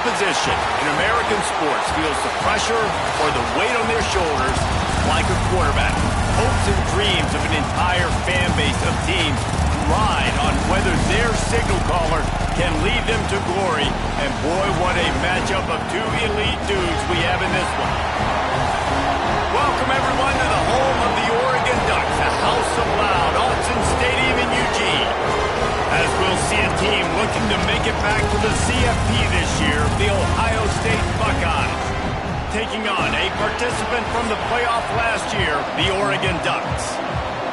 position in American sports feels the pressure or the weight on their shoulders like a quarterback. Hopes and dreams of an entire fan base of teams ride on whether their signal caller can lead them to glory. And boy, what a matchup of two elite dudes we have in this one. Welcome everyone to the home of the Oregon Ducks, the House of Loud, Autzen Stadium in Eugene. As we'll see a team looking to make it back to the CFP this year, the Ohio State Buckeyes. Taking on a participant from the playoff last year, the Oregon Ducks.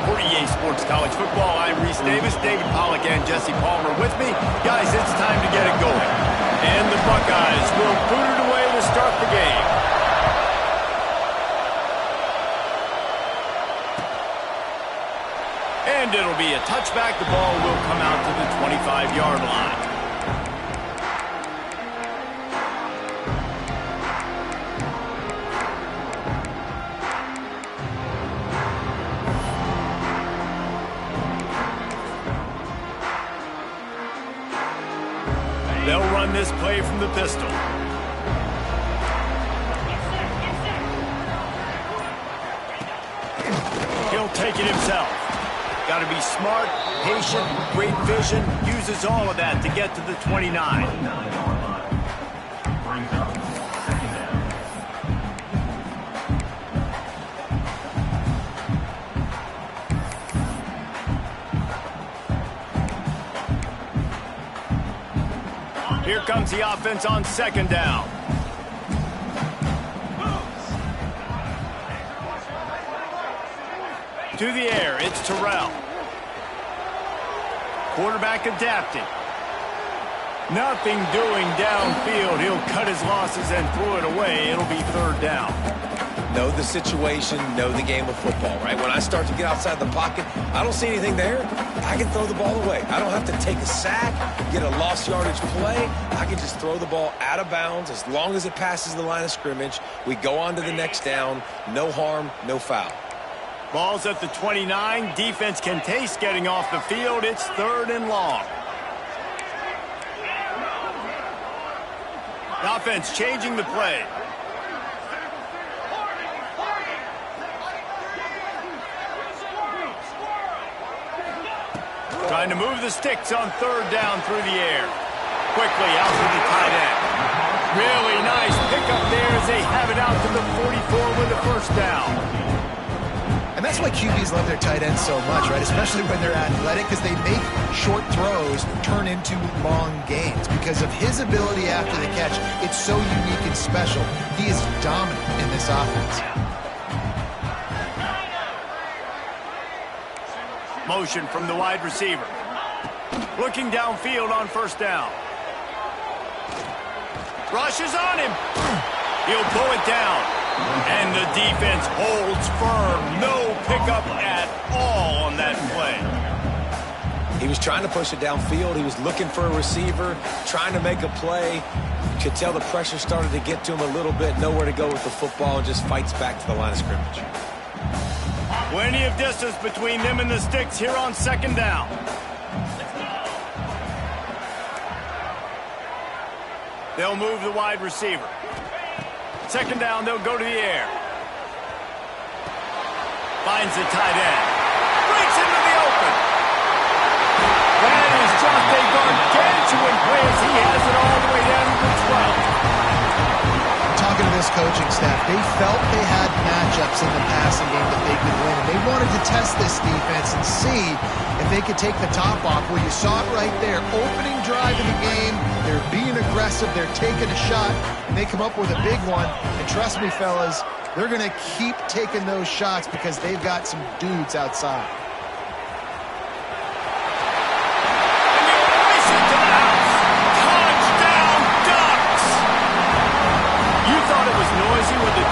For EA Sports College Football, I'm Reese Davis, David Pollack, and Jesse Palmer with me. Guys, it's time to get it going. And the Buckeyes will boot it away to start the game. And it'll be a touchback. The ball will come out to the 25-yard line. They'll run this play from the pistol. He'll take it himself. Got to be smart, patient, great vision. Uses all of that to get to the 29. Here comes the offense on second down. To the air, it's Terrell. Quarterback adapting. Nothing doing downfield. He'll cut his losses and throw it away. It'll be third down. Know the situation, know the game of football, right? When I start to get outside the pocket, I don't see anything there. I can throw the ball away. I don't have to take a sack, get a lost yardage play. I can just throw the ball out of bounds as long as it passes the line of scrimmage. We go on to the next down. No harm, no foul. Ball's at the 29. Defense can taste getting off the field. It's third and long. The offense changing the play. Trying to move the sticks on third down through the air. Quickly out to the tight end. Really nice pickup there as they have it out to the 44 with the first down. And that's why QBs love their tight ends so much, right? Especially when they're athletic, because they make short throws turn into long gains. Because of his ability after the catch, it's so unique and special. He is dominant in this offense. Motion from the wide receiver. Looking downfield on first down. Rushes on him. He'll pull it down. And the defense holds firm. No pickup at all on that play. He was trying to push it downfield. He was looking for a receiver, trying to make a play. You could tell the pressure started to get to him a little bit. Nowhere to go with the football, and just fights back to the line of scrimmage. Plenty of distance between them and the sticks here on second down. They'll move the wide receiver. Second down, they'll go to the air. Finds the tight end. Breaks into the open. That is just a gargantuan play as he has it all the way down to the 12. Talking to this coaching staff, they felt they had matchups in the passing game that they could win. And they wanted to test this defense and see if they could take the top off. Well, you saw it right there. Opening drive of the game. They're being aggressive. They're taking a shot. And they come up with a big one. And trust me, fellas, they're going to keep taking those shots because they've got some dudes outside.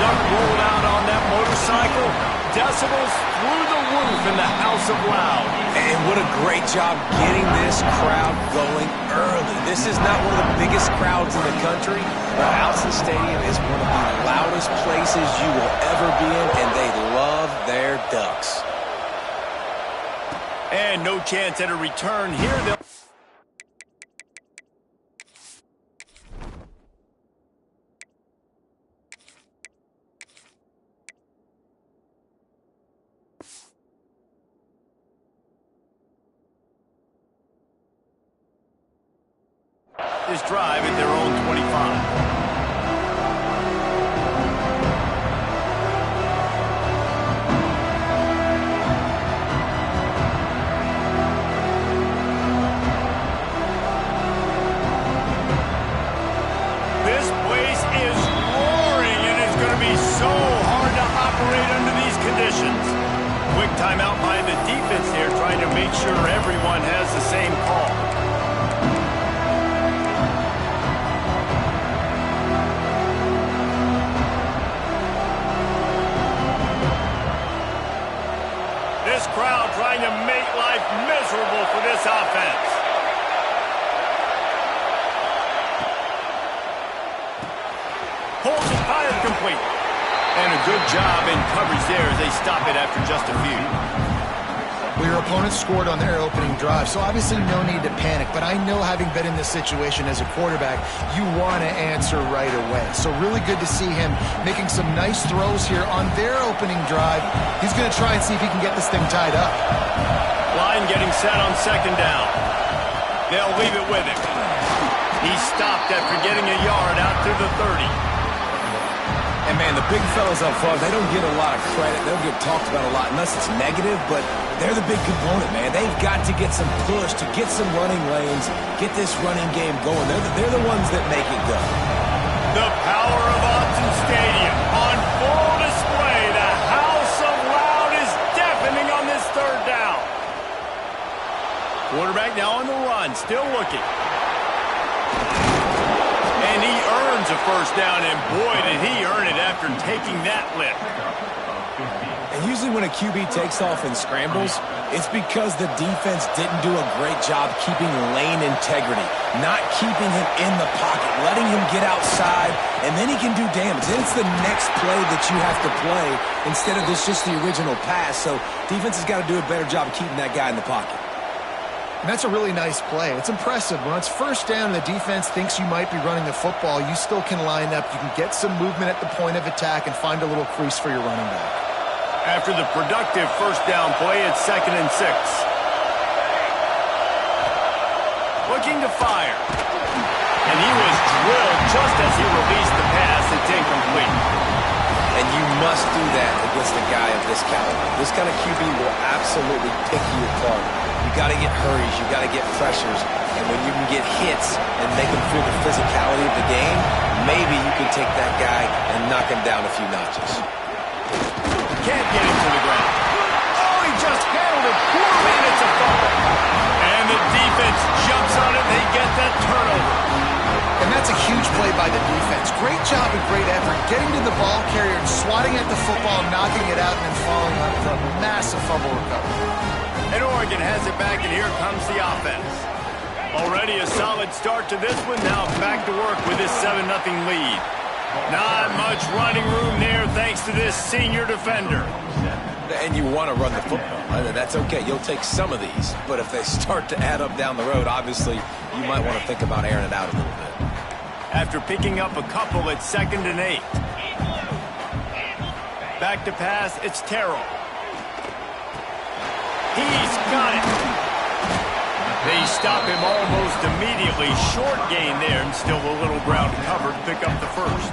Rolled out on that motorcycle. Decibels through the roof in the House of Loud. And what a great job getting this crowd going early. This is not one of the biggest crowds in the country, but Autzen Stadium is one of the loudest places you will ever be in, and they love their Ducks. And no chance at a return here. this drive at their own 25. Quick timeout by the defense there, trying to make sure everyone has the same call. This crowd trying to make life miserable for this offense. Holds his pilot complete. And a good job in coverage there as they stop it after just a few. Well, your opponent scored on their opening drive, so obviously no need to panic. But I know, having been in this situation as a quarterback, you want to answer right away. So really good to see him making some nice throws here on their opening drive. He's going to try and see if he can get this thing tied up. Line getting set on second down. They'll leave it with him. He stopped after getting a yard out through the 30. And, man, the big fellas up front, they don't get a lot of credit. They don't get talked about a lot unless it's negative, but they're the big component, man. They've got to get some push, to get some running lanes, get this running game going. They're the ones that make it go. The power of Autzen Stadium on full display. The house of loud is deafening on this third down. Quarterback now on the run, still looking. And he earns a first down, and boy, did he earn it after taking that lift. And usually when a QB takes off and scrambles, it's because the defense didn't do a great job keeping lane integrity, not keeping him in the pocket, letting him get outside, and then he can do damage. Then it's the next play that you have to play instead of just the original pass. So defense has got to do a better job of keeping that guy in the pocket. And that's a really nice play. It's impressive. When it's first down and the defense thinks you might be running the football, you still can line up. You can get some movement at the point of attack and find a little crease for your running back. After the productive first down play, it's 2nd and 6. Looking to fire. And he was drilled just as he released the pass. It's incomplete. And you must do that against a guy of this caliber. This kind of QB will absolutely pick you apart. You got to get hurries. You got to get pressures. And when you can get hits and make him feel the physicality of the game, maybe you can take that guy and knock him down a few notches. Can't get him to the ground. Oh, he just handled it poorly, and it's a fumble. And the defense jumps on it. They get that turnover. And that's a huge play by the defense. Great job and great effort getting to the ball carrier and swatting at the football, knocking it out, and then falling on for a massive fumble recovery. And Oregon has it back, and here comes the offense. Already a solid start to this one. Now back to work with this 7-0 lead. Not much running room there thanks to this senior defender. And you want to run the football. That's okay. You'll take some of these. But if they start to add up down the road, obviously you might want to think about airing it out a little bit. After picking up a couple, it's 2nd and 8. Back to pass, it's Terrell. He's got it. They stop him almost immediately. Short gain there, and still a little ground covered to pick up the first.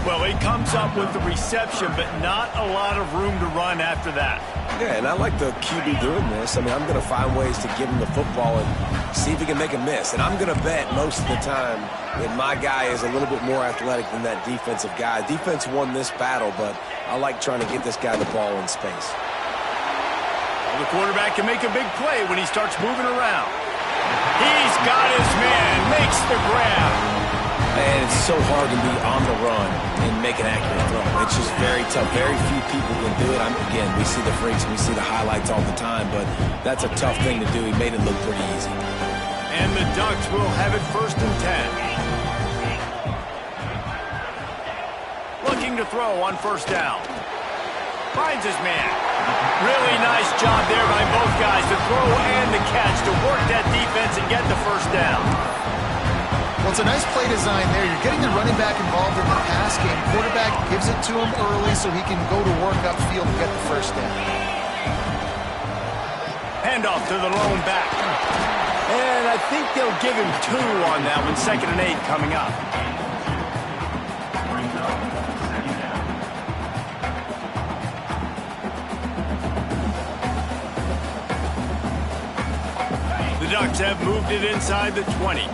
Well, he comes up with the reception, but not a lot of room to run after that. Yeah, and I like the QB doing this. I mean, I'm going to find ways to give him the football and see if he can make a miss. And I'm going to bet most of the time that my guy is a little bit more athletic than that defensive guy. Defense won this battle, but I like trying to get this guy the ball in space. Well, the quarterback can make a big play when he starts moving around. He's got his man, makes the grab. And it's so hard to be on the run and make an accurate throw. It's just very tough. Very few people can do it. Again, we see the freaks, we see the highlights all the time, but that's a tough thing to do. He made it look pretty easy. And the Ducks will have it 1st and 10. Looking to throw on 1st down. Finds his man. Really nice job there by both guys, the throw and the catch, to work that defense and get the 1st down. Well, it's a nice play design there. You're getting the running back involved in the pass game. Quarterback gives it to him early so he can go to work upfield and get the 1st down. Handoff to the lone back. And I think they'll give him 2 on that one. 2nd and 8 coming up. The Ducks have moved it inside the 20.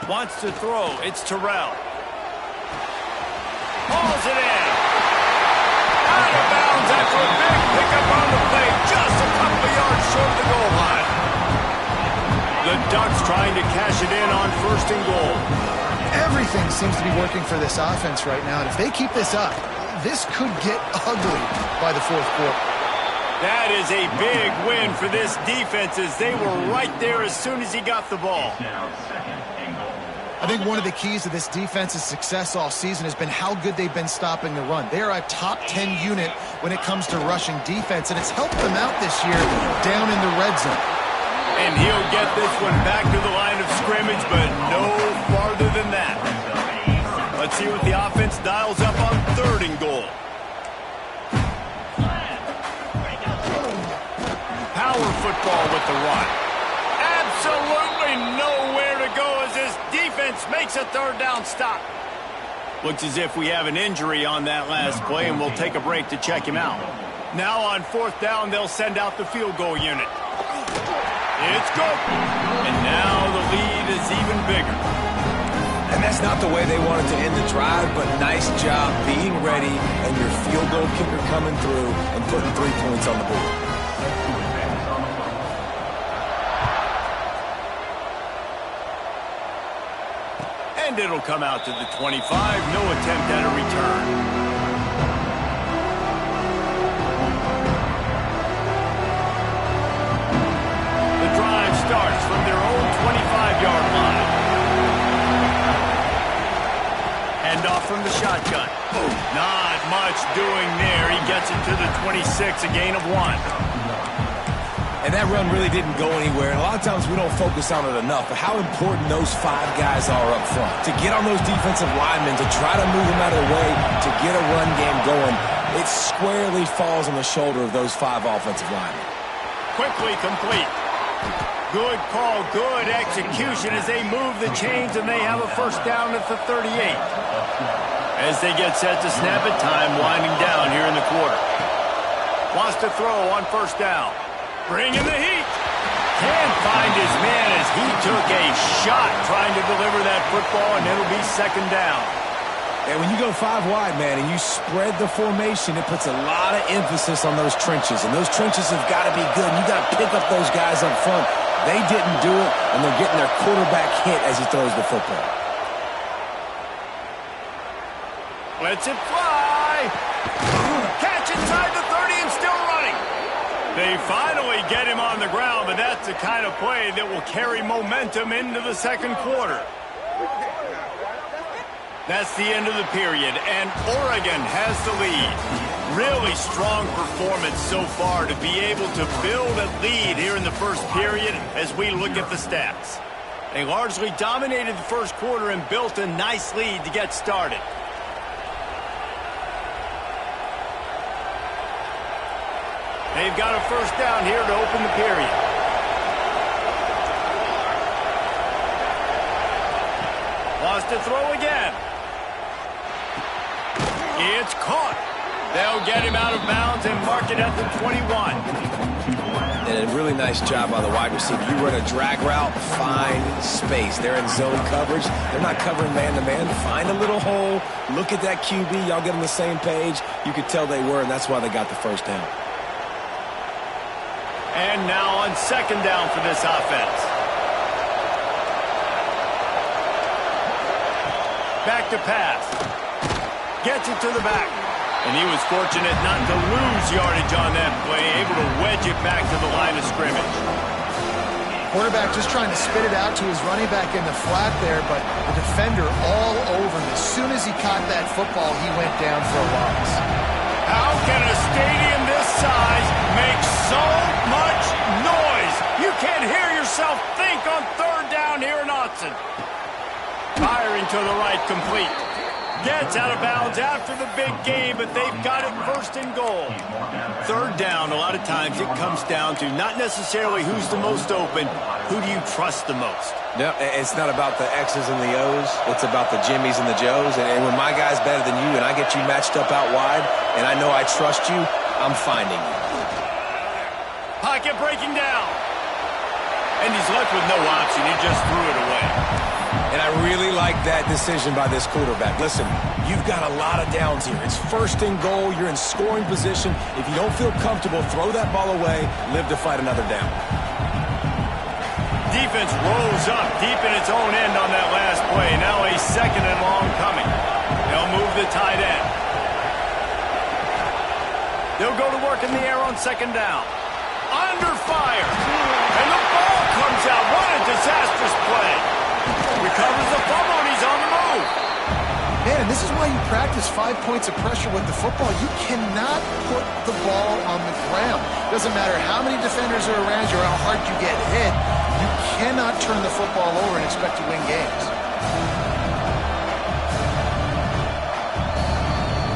Wants to throw. It's Terrell. Hauls it in. Out of bounds after a big pickup on the play. Just a couple of yards short of the goal line. The Ducks trying to cash it in on 1st and goal. Everything seems to be working for this offense right now, and if they keep this up, this could get ugly by the 4th quarter. That is a big win for this defense as they were right there as soon as he got the ball. I think one of the keys to this defense's success all season has been how good they've been stopping the run. They are a top 10 unit when it comes to rushing defense, and it's helped them out this year down in the red zone. And he'll get this one back to the line of scrimmage, but no farther than that. Let's see what the offense dials up on 3rd and goal. Power football with the run. Absolutely nowhere to go as this defense makes a 3rd down stop. Looks as if we have an injury on that last play, and we'll take a break to check him out. Now on 4th down, they'll send out the field goal unit. It's good. And now the lead is even bigger. And that's not the way they wanted to end the drive, but nice job being ready and your field goal kicker coming through and putting 3 points on the board. And it'll come out to the 25. No attempt at a return. The drive starts from their own 25-yard line. Hand off from the shotgun. Not much doing there. He gets it to the 26, a gain of 1. And that run really didn't go anywhere. And a lot of times we don't focus on it enough, but how important those 5 guys are up front. To get on those defensive linemen, to try to move them out of the way, to get a run game going, it squarely falls on the shoulder of those 5 offensive linemen. Quickly complete. Good call, good execution as they move the chains, and they have a 1st down at the 38. As they get set to snap it, time winding down here in the quarter. Wants to throw on 1st down. Bringing the heat. Can't find his man as he took a shot trying to deliver that football, and it'll be 2nd down. And when you go 5 wide, man, and you spread the formation, it puts a lot of emphasis on those trenches. And those trenches have got to be good. You got to pick up those guys up front. They didn't do it, and they're getting their quarterback hit as he throws the football. Lets it fly. Catch inside the 30 and still running. They finally get him on the ground, but that's the kind of play that will carry momentum into the 2nd quarter. That's the end of the period, and Oregon has the lead. Really strong performance so far to be able to build a lead here in the 1st period as we look at the stats. They largely dominated the 1st quarter and built a nice lead to get started. They've got a 1st down here to open the period. Wants to throw again. It's caught. They'll get him out of bounds and mark it at the 21. And a really nice job by the wide receiver. You run a drag route, find space. They're in zone coverage. They're not covering man-to-man. Find a little hole. Look at that QB. Y'all get on the same page. You could tell they were, and that's why they got the 1st down. And now on 2nd down for this offense. Back to pass. Gets it to the back. And he was fortunate not to lose yardage on that play, able to wedge it back to the line of scrimmage. Quarterback just trying to spit it out to his running back in the flat there, but the defender all over him. As soon as he caught that football, he went down for a loss. How can a stadium this yourself think on third down here in Autzen. Firing to the right, complete. Gets out of bounds after the big game, but they've got it first and goal. Third down, a lot of times it comes down to not necessarily who's the most open, who do you trust the most? No, it's not about the X's and the O's. It's about the Jimmies and the Joes. And when my guy's better than you and I get you matched up out wide and I know I trust you, I'm finding you. Pocket breaking down. And he's left with no option. He just threw it away. And I really like that decision by this quarterback. Listen, you've got a lot of downs here. It's first and goal. You're in scoring position. If you don't feel comfortable, throw that ball away. Live to fight another down. Defense rolls up deep in its own end on that last play. Now a second and long coming. They'll move the tight end. They'll go to work in the air on second down. Under fire. And the ball comes out. What a disastrous play. Recovers the fumble, and he's on the move. Man, and this is why you practice 5 points of pressure with the football. You cannot put the ball on the ground. Doesn't matter how many defenders are around you or how hard you get hit. You cannot turn the football over and expect to win games.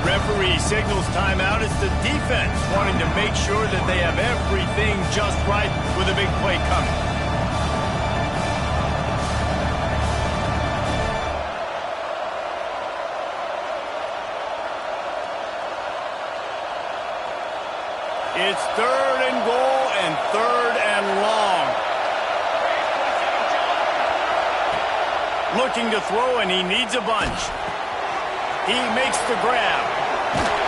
Referee signals timeout. It's the defense wanting to make sure that they have everything just right with a big play coming. It's third and goal and third and long. Looking to throw, and he needs a bunch. He makes the grab.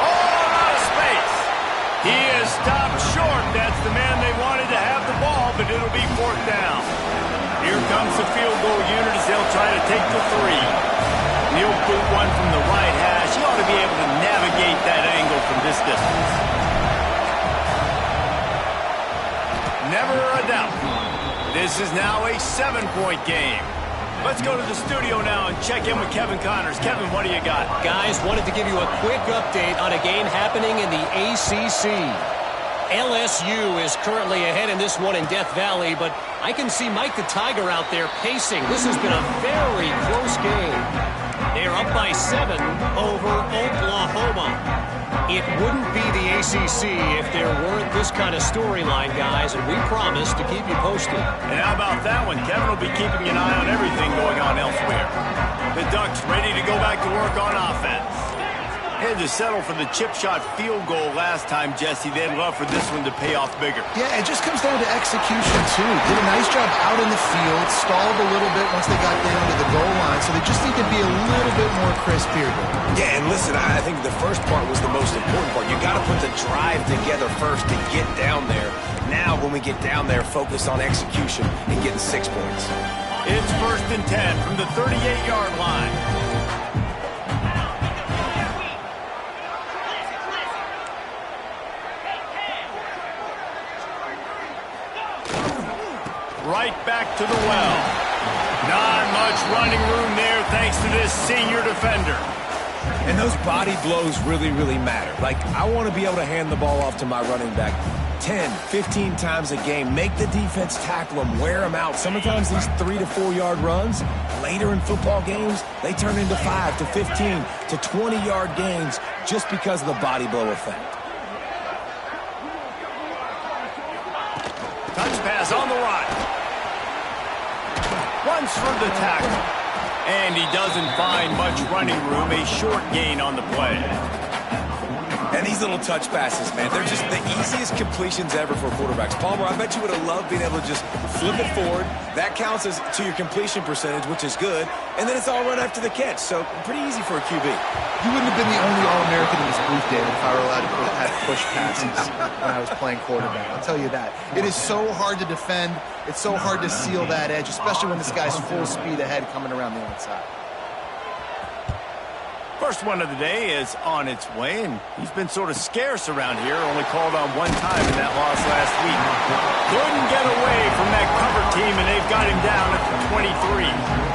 Oh, out of space. He is stopped short. That's the man they wanted to have the ball, but it'll be fourth down. Here comes the field goal unit as they'll try to take the three. He'll boot one from the right hash. He ought to be able to navigate that angle from this distance. Never a doubt. This is now a 7-point game. Let's go to the studio now and check in with Kevin Connors. Kevin, what do you got? Guys, wanted to give you a quick update on a game happening in the ACC. LSU is currently ahead in this one in Death Valley, but I can see Mike the Tiger out there pacing. This has been a very close game. They're up by 7 over Oklahoma. It wouldn't be the ACC if there weren't this kind of storyline, guys, and we promise to keep you posted. And how about that one? Kevin will be keeping an eye on everything going on elsewhere. The Ducks ready to go back to work on offense. Had to settle for the chip shot field goal last time, Jesse. They'd love for this one to pay off bigger. Yeah, it just comes down to execution, too. Did a nice job out in the field, stalled a little bit once they got down to the goal line, so they just need to be a little bit more crisp here. Yeah, and listen, I think the first part was the most important part. You got to put the drive together first to get down there. Now, when we get down there, focus on execution and getting 6 points. It's first and 10 from the 38-yard line. Right back to the well. Not much running room there thanks to this senior defender. And those body blows really, really matter. Like, I want to be able to hand the ball off to my running back 10, 15 times a game. Make the defense tackle them, wear them out. Sometimes these 3 to 4 yard runs, later in football games, they turn into 5 to 15 to 20-yard gains just because of the body blow effect. Touch pass on the right. Runs through the tackle. And he doesn't find much running room. A short gain on the play. And these little touch passes, man, they're just the easiest completions ever for quarterbacks. Palmer, I bet you would have loved being able to just flip it forward. That counts as to your completion percentage, which is good. And then it's all run after the catch. So pretty easy for a QB. You wouldn't have been the only All-American in this booth, David, if I were allowed to have push passes when I was playing quarterback. I'll tell you that. It is so hard to defend. It's so hard to seal that edge, especially when this guy's full speed ahead coming around the outside. First one of the day is on its way, and he's been sort of scarce around here, only called on one time in that loss last week. Couldn't get away from that cover team, and they've got him down at the 23.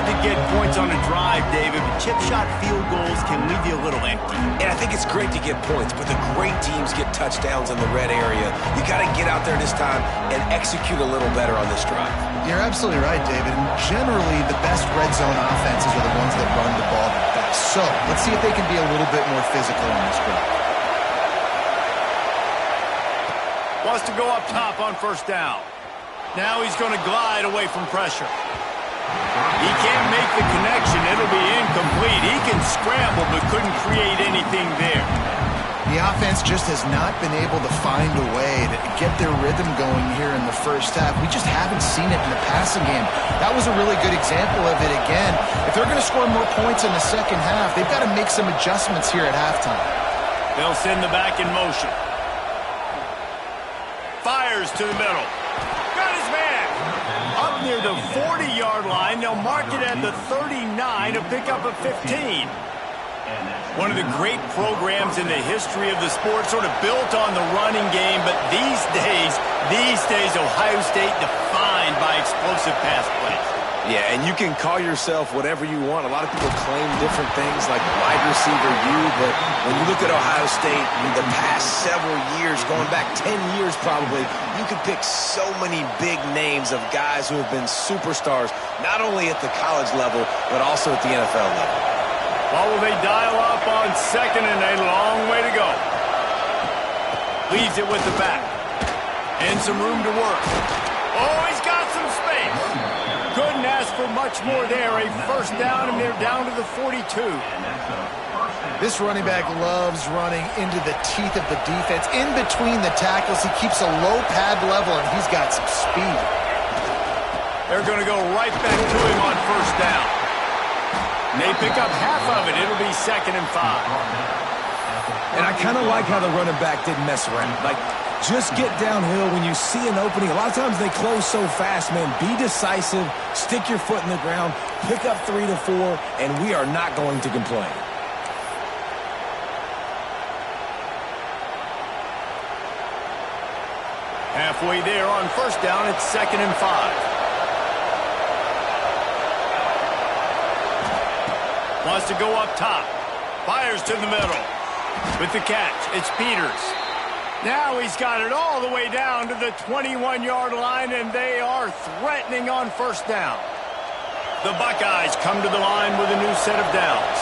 to get points on a drive, David, but chip shot field goals can leave you a little empty. And I think it's great to get points, but the great teams get touchdowns in the red area. You got to get out there this time and execute a little better on this drive. You're absolutely right, David. And generally, the best red zone offenses are the ones that run the ball the best. So let's see if they can be a little bit more physical on this drive. Wants to go up top on first down. Now he's going to glide away from pressure. He can't make the connection. It'll be incomplete. He can scramble but couldn't create anything there. The offense just has not been able to find a way to get their rhythm going here in the first half. We just haven't seen it in the passing game. That was a really good example of it again. If they're going to score more points in the second half, they've got to make some adjustments here at halftime. They'll send the back in motion. Fires to the middle. Got his man. Up near the 40-yard line. They'll mark it at the 39, a pickup of 15. One of the great programs in the history of the sport, sort of built on the running game, but these days, Ohio State defined by explosive pass plays. Yeah, and you can call yourself whatever you want. A lot of people claim different things like wide receiver U, but when you look at Ohio State in the past several years, going back 10 years probably, you could pick so many big names of guys who have been superstars, not only at the college level, but also at the NFL level. Well, will they dial up on second and a long way to go? Leaves it with the back. And some room to work. Oh, he's got some space. Couldn't ask for much more there. A first down, and they're down to the 42. This running back loves running into the teeth of the defense. In between the tackles, he keeps a low pad level, and he's got some speed. They're going to go right back to him on first down. They pick up half of it. It'll be 2nd and 5. And I kind of like how the running back didn't mess around. Like, just get downhill when you see an opening. A lot of times they close so fast, man. Be decisive, stick your foot in the ground, pick up 3 to 4, and we are not going to complain. Halfway there on first down, it's 2nd and 5. Wants to go up top. Fires to the middle. With the catch, it's Peters. Now he's got it all the way down to the 21-yard line, and they are threatening on first down. The Buckeyes come to the line with a new set of downs.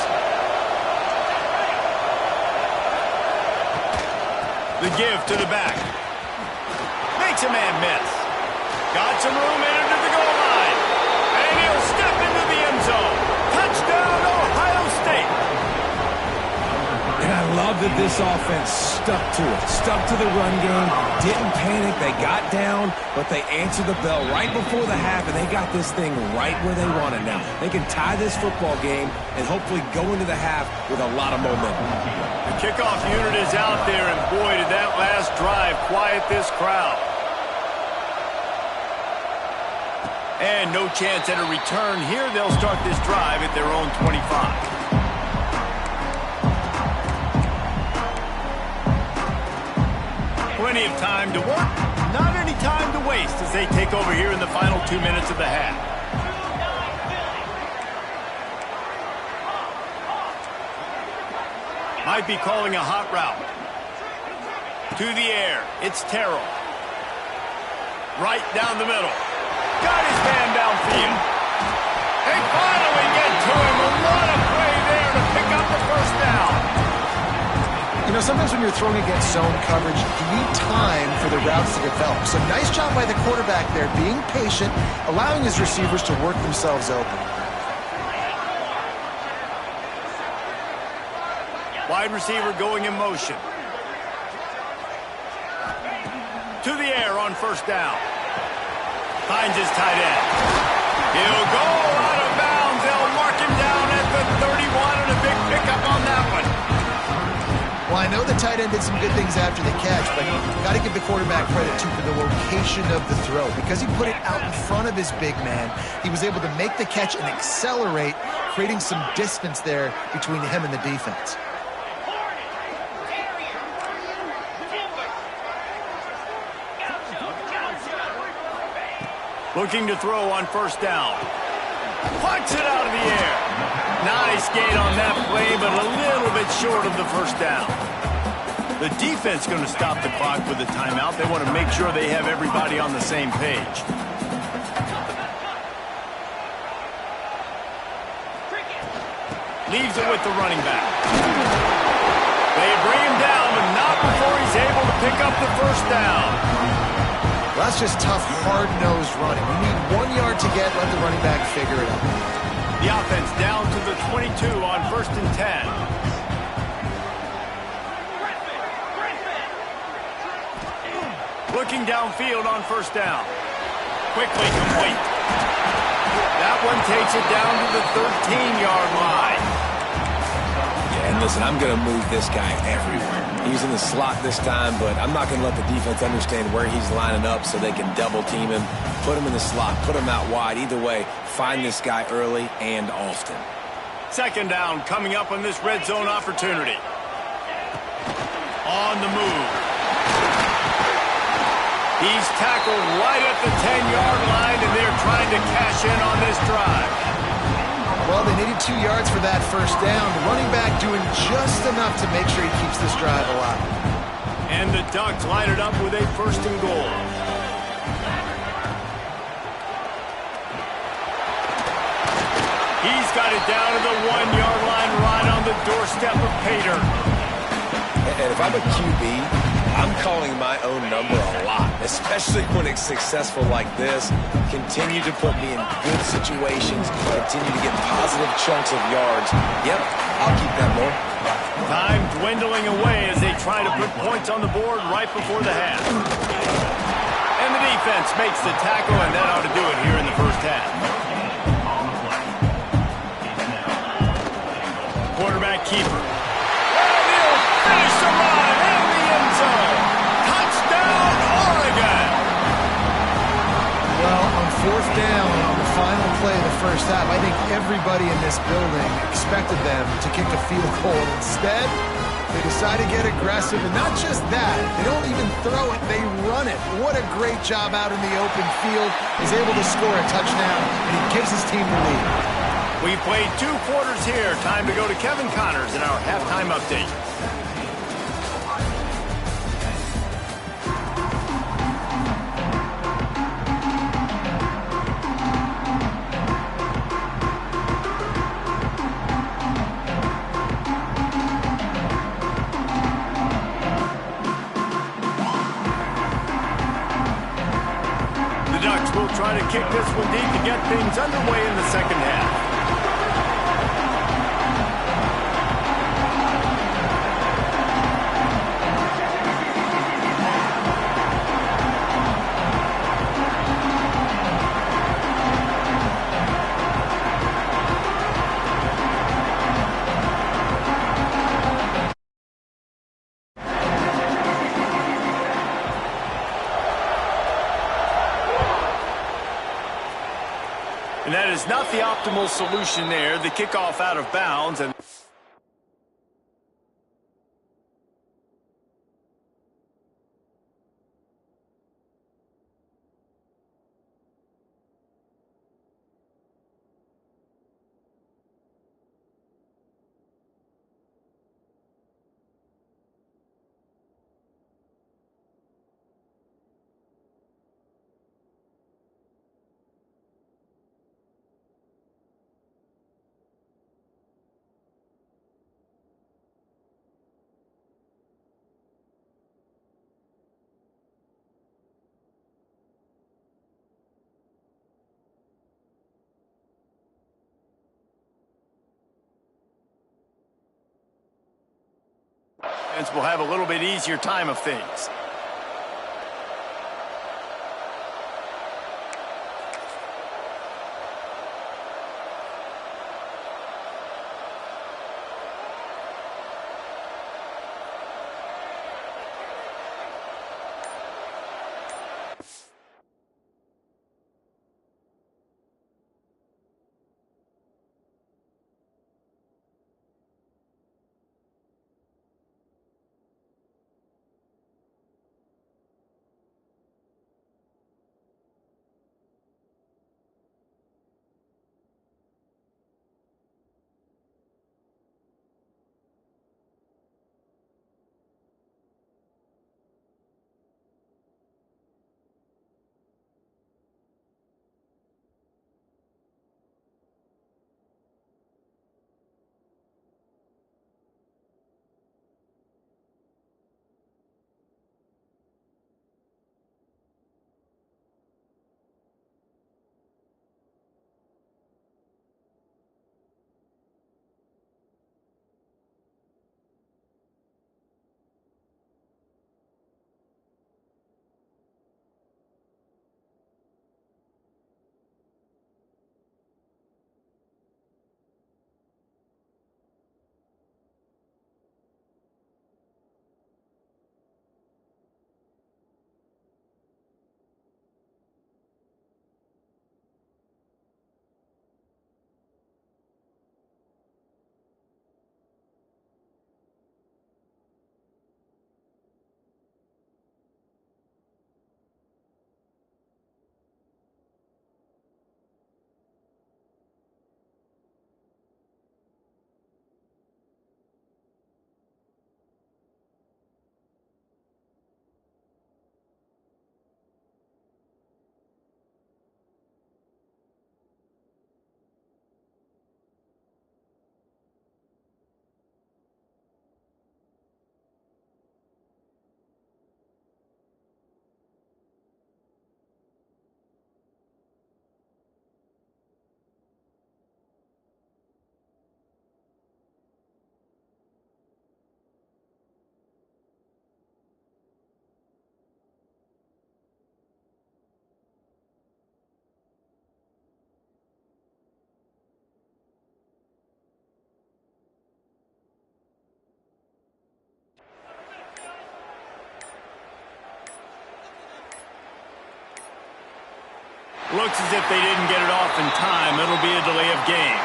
The give to the back. Makes a man miss. Got some room in into the goal line. And he'll step into the end zone. Touchdown, Ohio State. And I love that this offense stuck to it. Stuck to the run game. Didn't panic. They got down, but they answered the bell right before the half, and they got this thing right where they want it now. They can tie this football game and hopefully go into the half with a lot of momentum. The kickoff unit is out there, and boy, did that last drive quiet this crowd. And no chance at a return here. They'll start this drive at their own 25. Plenty of time to work, not any time to waste as they take over here in the final 2 minutes of the half. Might be calling a hot route. To the air, it's Terrell. Right down the middle. Got his man downfield. They finally get to him. And what a play there to pick up the first down. You know, sometimes when you're throwing against zone coverage, you need time for the routes to develop. So nice job by the quarterback there, being patient, allowing his receivers to work themselves open. Wide receiver going in motion. To the air on first down. Finds his tight end. He'll go out of bounds. They'll mark him down at the 31, and a big pickup on that one. Well, I know the tight end did some good things after the catch, but you've got to give the quarterback credit, too, for the location of the throw. Because he put it out in front of his big man, he was able to make the catch and accelerate, creating some distance there between him and the defense. Looking to throw on first down. Puncts it out of the air. Nice gain on that play, but a little bit short of the first down. The defense going to stop the clock with a timeout. They want to make sure they have everybody on the same page. Leaves it with the running back. They bring him down, but not before he's able to pick up the first down. Well, that's just tough, hard-nosed running. You need 1 yard to get, let the running back figure it out. The offense down to the 22 on 1st and 10. Looking downfield on 1st down. Quickly complete. That one takes it down to the 13-yard line. Yeah, and listen, I'm going to move this guy everywhere. He's in the slot this time, but I'm not going to let the defense understand where he's lining up so they can double-team him, put him in the slot, put him out wide. Either way, find this guy early and often. 2nd down coming up on this red zone opportunity. On the move. He's tackled right at the 10-yard line, and they're trying to cash in on this drive. Well, they needed 2 yards for that first down. The running back doing just enough to make sure he keeps this drive alive. And the Ducks line it up with a 1st and goal. He's got it down to the 1-yard line right on the doorstep of Pater. And if I'm a QB, I'm calling my own number a lot, especially when it's successful like this. Continue to put me in good situations, continue to get positive chunks of yards. Yep, I'll keep that more. Time dwindling away as they try to put points on the board right before the half. And the defense makes the tackle, and that ought to do it here in the first half. Quarterback keeper. And he'll finish the run in the end zone. Touchdown, Oregon! Well, on 4th down, on the final play of the first half, I think everybody in this building expected them to kick a field goal. Instead, they decide to get aggressive, and not just that, they don't even throw it, they run it. What a great job out in the open field. He's able to score a touchdown, and he gives his team the lead. We played 2 quarters here. Time to go to Kevin Connors in our halftime update. The Ducks will try to kick this one deep to get things underway in the second half. And that is not the optimal solution there. The kickoff out of bounds. And will have a little bit easier time of things. Looks as if they didn't get it off in time. It'll be a delay of game.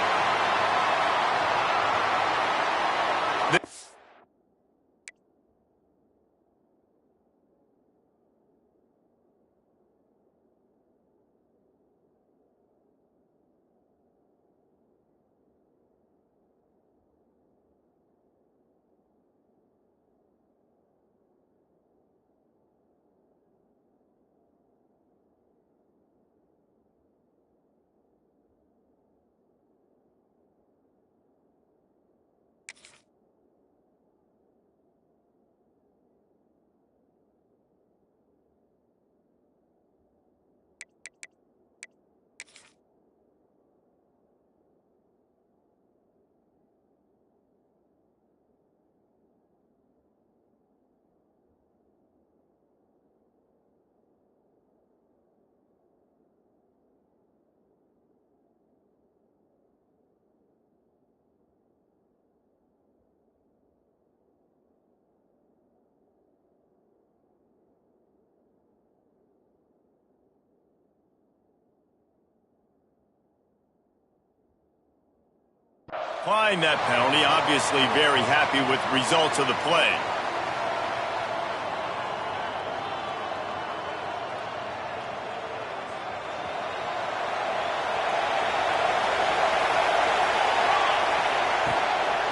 Applying that penalty, obviously very happy with the results of the play.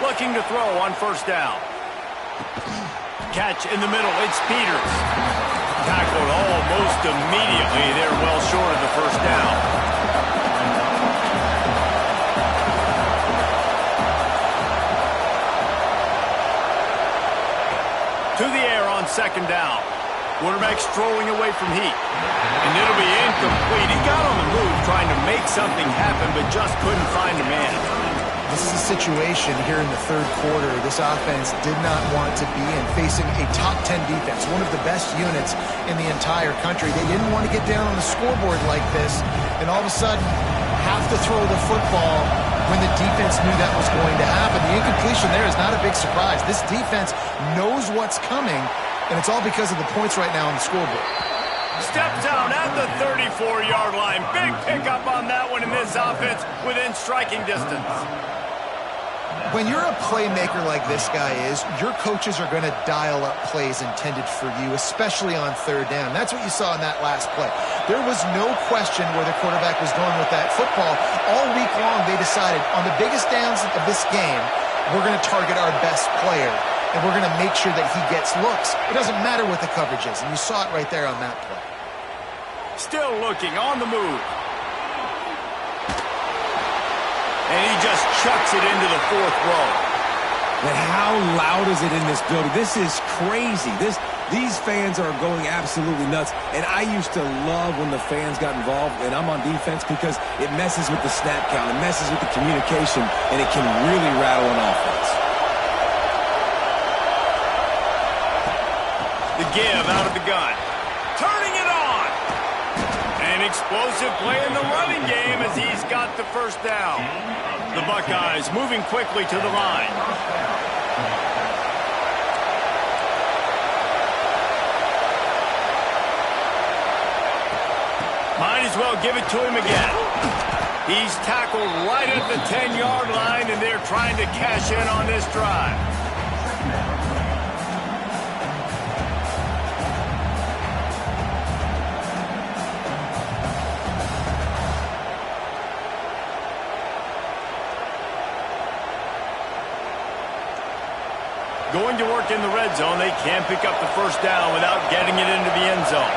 Looking to throw on first down. Catch in the middle, it's Peters. Tackled almost immediately. They're well short of the first down. To the air on second down. Quarterback strolling away from heat. And it'll be incomplete. He got on the move trying to make something happen, but just couldn't find a man. This is a situation here in the third quarter this offense did not want to be in, facing a top 10 defense, one of the best units in the entire country. They didn't want to get down on the scoreboard like this, and all of a sudden have to throw the football when the defense knew that was going to happen. The incompletion there is not a big surprise. This defense knows what's coming, and it's all because of the points right now on the scoreboard. Steps out at the 34-yard line. Big pickup on that one in this offense within striking distance. When you're a playmaker like this guy is, your coaches are going to dial up plays intended for you, especially on third down. That's what you saw in that last play. There was no question where the quarterback was going with that football. All week long, they decided on the biggest downs of this game, we're going to target our best player, and we're going to make sure that he gets looks. It doesn't matter what the coverage is, and you saw it right there on that play. Still looking on the move. And he just chucks it into the fourth row. But how loud is it in this building? This is crazy. These fans are going absolutely nuts. And I used to love when the fans got involved, and I'm on defense, because it messes with the snap count. It messes with the communication, and it can really rattle an offense. The give out of the gun. Turning it on. An explosive play in the running game as he's got the first down. The Buckeyes moving quickly to the line. Might as well give it to him again. He's tackled right at the 10-yard line, and they're trying to cash in on this drive. Going to work in the red zone. They can't pick up the first down without getting it into the end zone.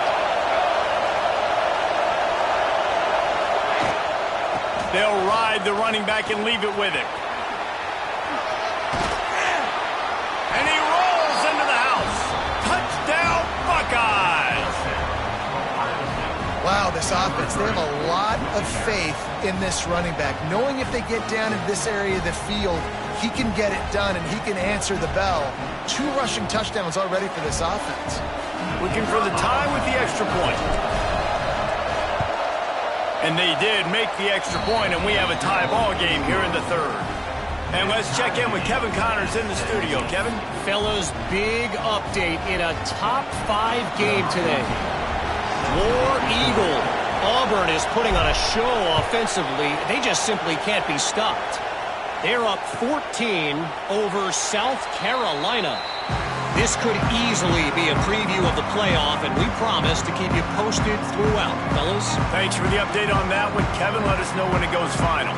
They'll ride the running back and leave it with him. And he rolls into the house. Touchdown, Buckeyes! Wow, this offense, they have a lot of faith in this running back, knowing if they get down in this area of the field, he can get it done and he can answer the bell. 2 rushing touchdowns already for this offense. Looking for the tie with the extra point. And they did make the extra point, and we have a tie ball game here in the third. And let's check in with Kevin Connors in the studio. Kevin? Fellas, big update in a top 5 game today. War Eagle Auburn is putting on a show offensively. They just simply can't be stopped. They're up 14 over South Carolina. This could easily be a preview of the playoff, and we promise to keep you posted throughout, fellas. Thanks for the update on that one, Kevin. Let us know when it goes final.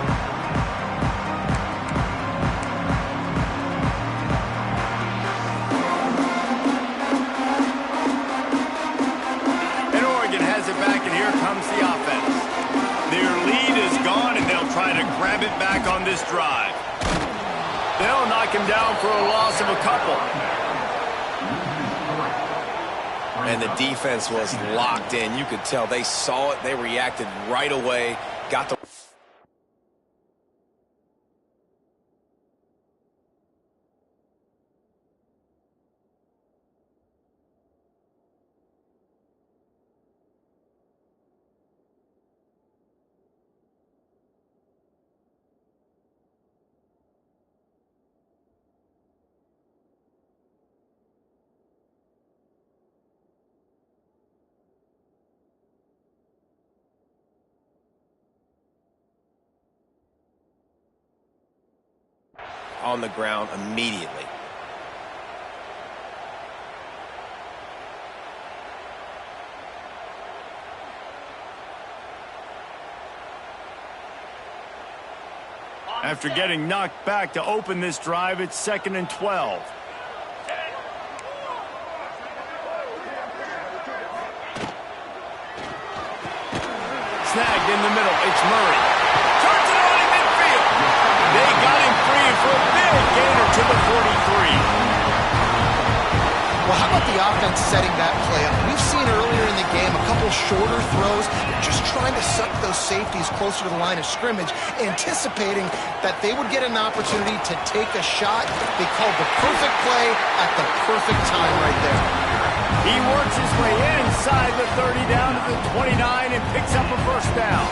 And Oregon has it back, and here comes the offense. Their lead is gone, and they'll try to grab it back on this drive. They'll knock him down for a loss of a couple. And the defense was locked in. You could tell they saw it. They reacted right away. Got the... on the ground immediately. After getting knocked back to open this drive, it's 2nd and 12. Snagged in the middle. It's Murray. Turns it on in midfield. They got him free for a big gainer to the 43. Well, how about the offense setting that play up? We've seen earlier in the game a couple shorter throws, just trying to suck those safeties closer to the line of scrimmage, anticipating that they would get an opportunity to take a shot. They called the perfect play at the perfect time right there. He works his way inside the 30 down to the 29 and picks up a first down.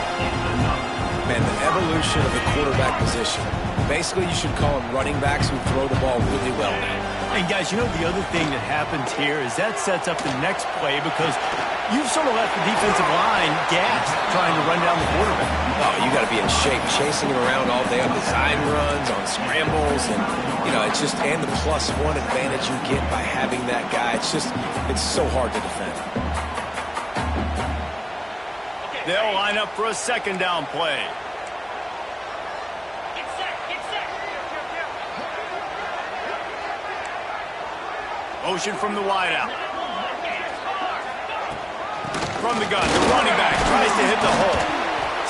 Man, the evolution of the quarterback position. Basically, you should call them running backs who throw the ball really well now. And guys, you know the other thing that happens here is that sets up the next play because you've sort of left the defensive line gassed trying to run down the quarterback. Oh, you got to be in shape, chasing him around all day on design runs, on scrambles, and, you know, it's just, and the +1 advantage you get by having that guy. It's just, it's so hard to defend. They'll line up for a 2nd down play. Motion from the wideout. From the gun, the running back tries to hit the hole.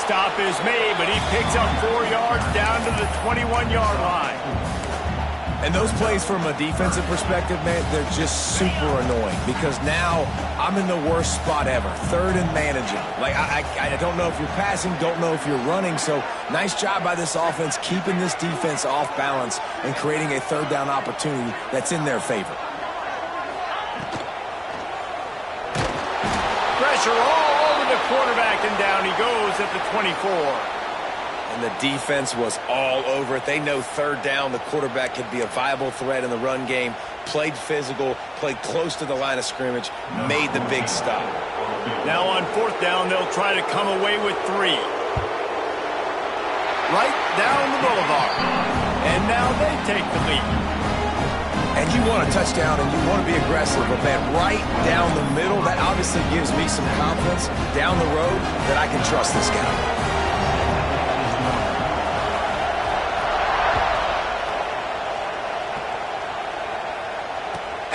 Stop is made, but he picks up 4 yards down to the 21-yard line. And those plays from a defensive perspective, man, they're just super annoying because now I'm in the worst spot ever, 3rd and manageable. Like, I don't know if you're passing, don't know if you're running, so nice job by this offense keeping this defense off balance and creating a 3rd down opportunity that's in their favor. Pressure all over the quarterback, and down he goes at the 24. And the defense was all over it. They know 3rd down, the quarterback could be a viable threat in the run game. Played physical, played close to the line of scrimmage, made the big stop. Now on 4th down, they'll try to come away with 3. Right down the boulevard. And now they take the lead. And you want a touchdown and you want to be aggressive, but man, right down the middle, that obviously gives me some confidence down the road that I can trust this guy.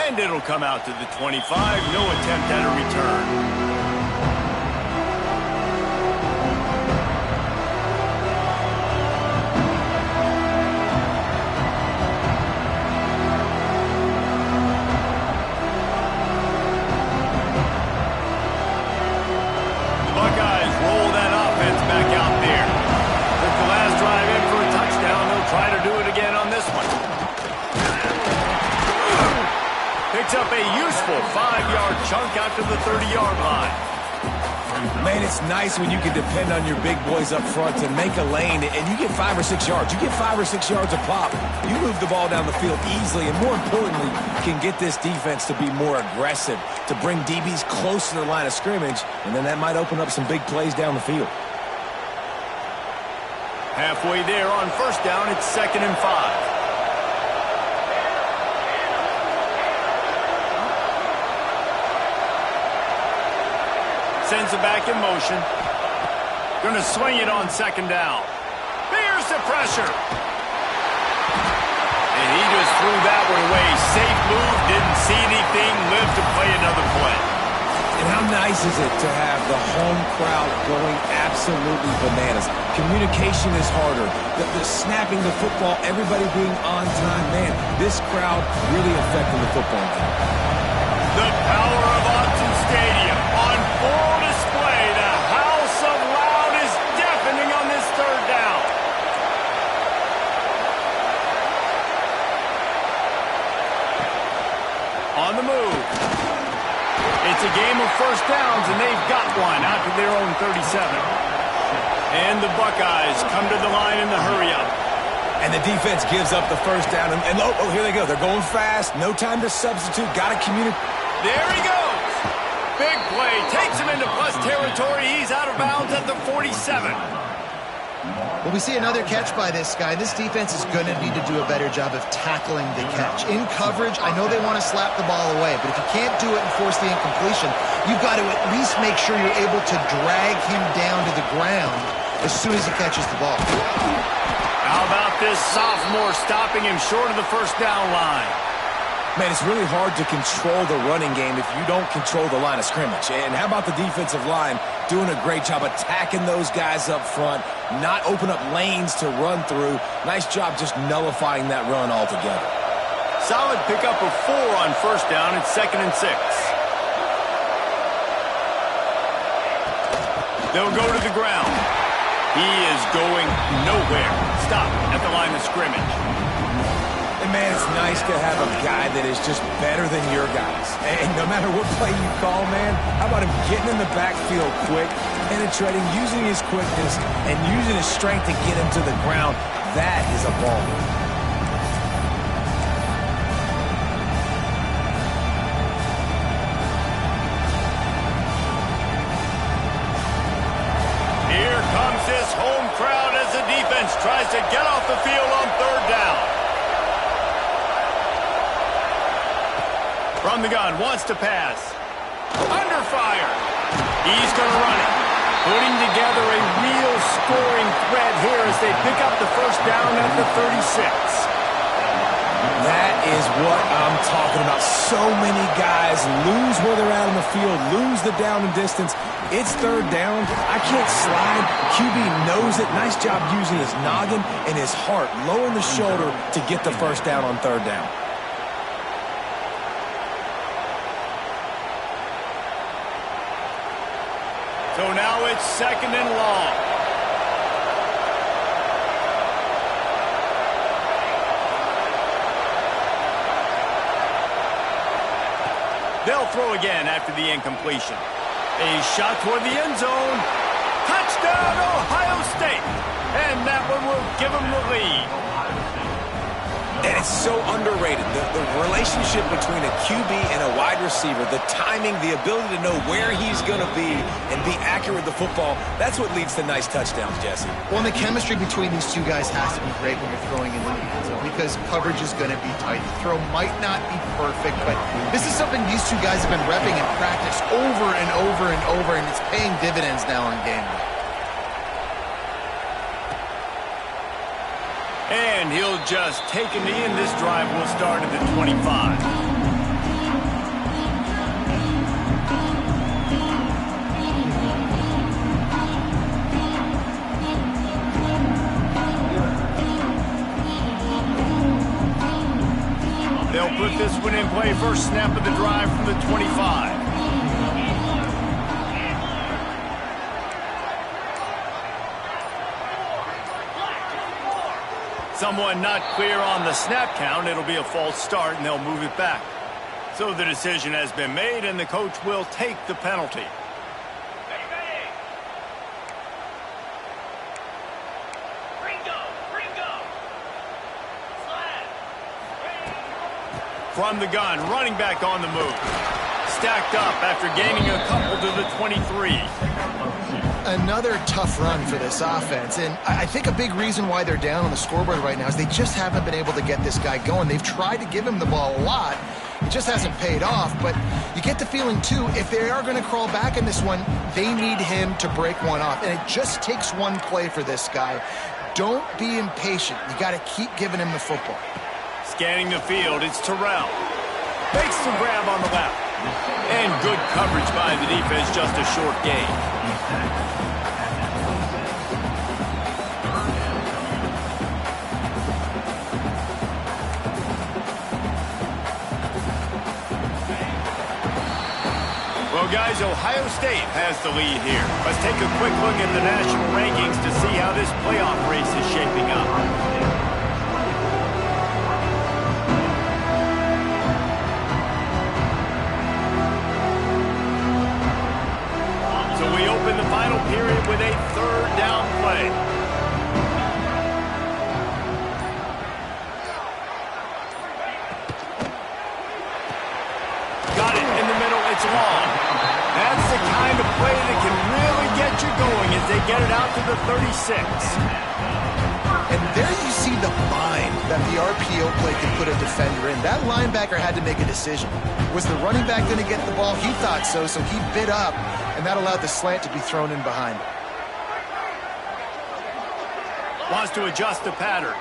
And it'll come out to the 25. No attempt at a return. Buckeyes roll that offense back out there. With the last drive in for a touchdown, they'll try to do it again on this one. Picks up a useful 5-yard chunk out to the 30-yard line. Man, it's nice when you can depend on your big boys up front to make a lane, and you get 5 or 6 yards. You get 5 or 6 yards a pop. You move the ball down the field easily, and more importantly, can get this defense to be more aggressive, to bring DBs close to the line of scrimmage, and then that might open up some big plays down the field. Halfway there on first down, it's 2nd and 5. Sends it back in motion. Going to swing it on 2nd down. Here's the pressure. And he just threw that one away. Safe move, didn't see anything, lived to play another play. And how nice is it to have the home crowd going absolutely bananas? Communication is harder. The snapping the football, everybody being on time. Man, this crowd really affecting the football game. The power of Autzen Stadium on full display. The house of loud is deafening on this 3rd down. On the move. It's a game of first downs, and they've got one out to their own 37. And the Buckeyes come to the line in the hurry-up. And the defense gives up the first down. And oh, here they go. They're going fast. No time to substitute. Got to communicate. There he goes. Big play. Takes him into plus territory. He's out of bounds at the 47. Well, we see another catch by this guy. This defense is going to need to do a better job of tackling the catch. In coverage, I know they want to slap the ball away, but if you can't do it and force the incompletion, you've got to at least make sure you're able to drag him down to the ground as soon as he catches the ball. How about this sophomore stopping him short of the first down line? Man, it's really hard to control the running game if you don't control the line of scrimmage. And how about the defensive line doing a great job attacking those guys up front, not open up lanes to run through. Nice job just nullifying that run altogether. Solid pickup of 4 on first down. It's 2nd and 6. They'll go to the ground. He is going nowhere. Stop at the line of scrimmage. And, man, it's nice to have a guy that is just better than your guys. And no matter what play you call, man, how about him getting in the backfield quick, penetrating, using his quickness, and using his strength to get him to the ground. That is a ball. Here comes this home crowd as the defense tries to get off the field on 3rd down. From the gun, wants to pass. Under fire. He's going to run it. Putting together a real scoring threat here as they pick up the first down at the 36. That is what I'm talking about. So many guys lose where they're at on the field, lose the down and distance. It's 3rd down. I can't slide. QB knows it. Nice job using his noggin and his heart, lowering the shoulder to get the first down on 3rd down. So now it's 2nd and long. They'll throw again after the incompletion. A shot toward the end zone. Touchdown, Ohio State. And that one will give them the lead. And it's so underrated. The relationship between a QB and a wide receiver, the timing, the ability to know where he's going to be and be accurate with the football, that's what leads to nice touchdowns, Jesse. Well, and the chemistry between these two guys has to be great when you're throwing into the end zone because coverage is going to be tight. The throw might not be perfect, but this is something these two guys have been repping in practice over and over and over, and it's paying dividends now on game day. And he'll just take a knee, and this drive will start at the 25. They'll put this one in play. First snap of the drive from the 25. Someone not clear on the snap count. It'll be a false start, and they'll move it back. So the decision has been made, and the coach will take the penalty. From the gun, running back on the move. Stacked up after gaining a couple to the 23. Another tough run for this offense, and I think a big reason why they're down on the scoreboard right now is they just haven't been able to get this guy going. They've tried to give him the ball a lot. It just hasn't paid off, but you get the feeling, too, if they are going to crawl back in this one, they need him to break one off, and it just takes one play for this guy. Don't be impatient. You got to keep giving him the football. Scanning the field, it's Terrell. Makes the grab on the left. And good coverage by the defense, just a short gain. Well, guys, Ohio State has the lead here. Let's take a quick look at the national rankings to see how this playoff race is shaping up. So we open the final period with a third down play. Got it in the middle. It's long. That's the kind of play that can really get you going as they get it out to the 36. And there you see the bind that the RPO play can put a defender in. That linebacker had to make a decision. Was the running back going to get the ball? He thought so he bit up, and that allowed the slant to be thrown in behind. Wants to adjust the pattern.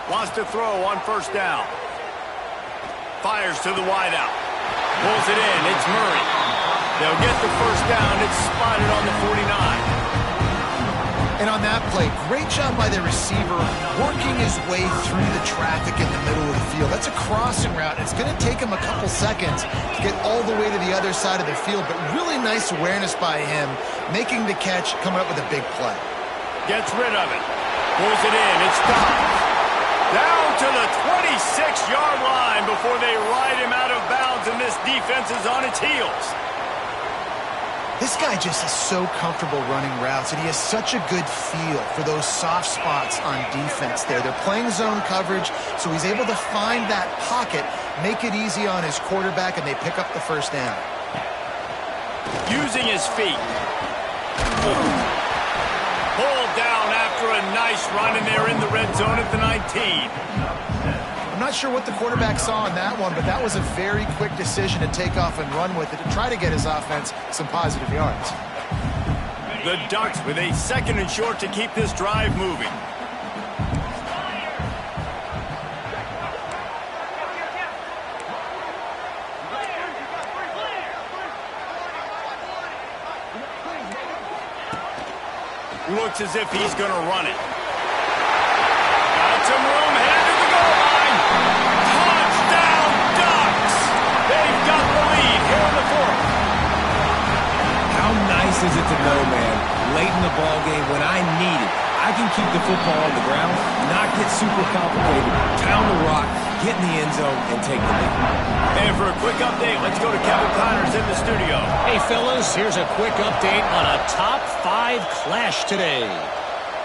Wants to throw on first down. Fires to the wideout. Pulls it in. It's Murray. They'll get the first down. It's spotted on the 49. And on that play, great job by the receiver working his way through the traffic in the middle of the field. That's a crossing route. It's going to take him a couple seconds to get all the way to the other side of the field, but really nice awareness by him, making the catch, coming up with a big play. Gets rid of it. Pulls it in. It's stopped. Down to the 26-yard line before they ride him out of bounds, and this defense is on its heels. This guy just is so comfortable running routes, and he has such a good feel for those soft spots on defense there. They're playing zone coverage, so he's able to find that pocket, make it easy on his quarterback, and they pick up the first down. Using his feet. Pulled down after a nice run, and they're in the red zone at the 19. I'm not sure what the quarterback saw on that one, but that was a very quick decision to take off and run with it to try to get his offense some positive yards. The Ducks with a second and short to keep this drive moving. Looks as if he's going to run it. Got some room, headed to the goal line. Touchdown, Ducks! They've got the lead here in the fourth. How nice is it to know, man, late in the ball game when I need it, I can keep the football on the ground, not get super complicated, pound the rock, get in the end zone, and take the lead. And for a quick update, let's go to Kevin Connors in the studio. Hey, fellas, here's a quick update on a top 5 clash today.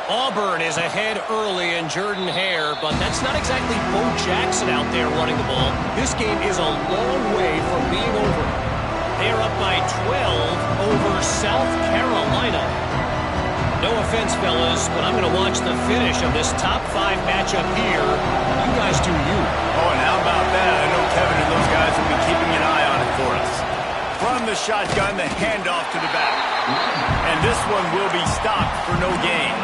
Auburn is ahead early in Jordan-Hare, but that's not exactly Bo Jackson out there running the ball. This game is a long way from being over. They are up by 12 over South Carolina. No offense, fellas, but I'm going to watch the finish of this top 5 matchup here. You guys do you. Oh, and how about that? I know Kevin and those guys will be keeping an eye on it for us. From the shotgun, the handoff to the back. And this one will be stopped for no gain.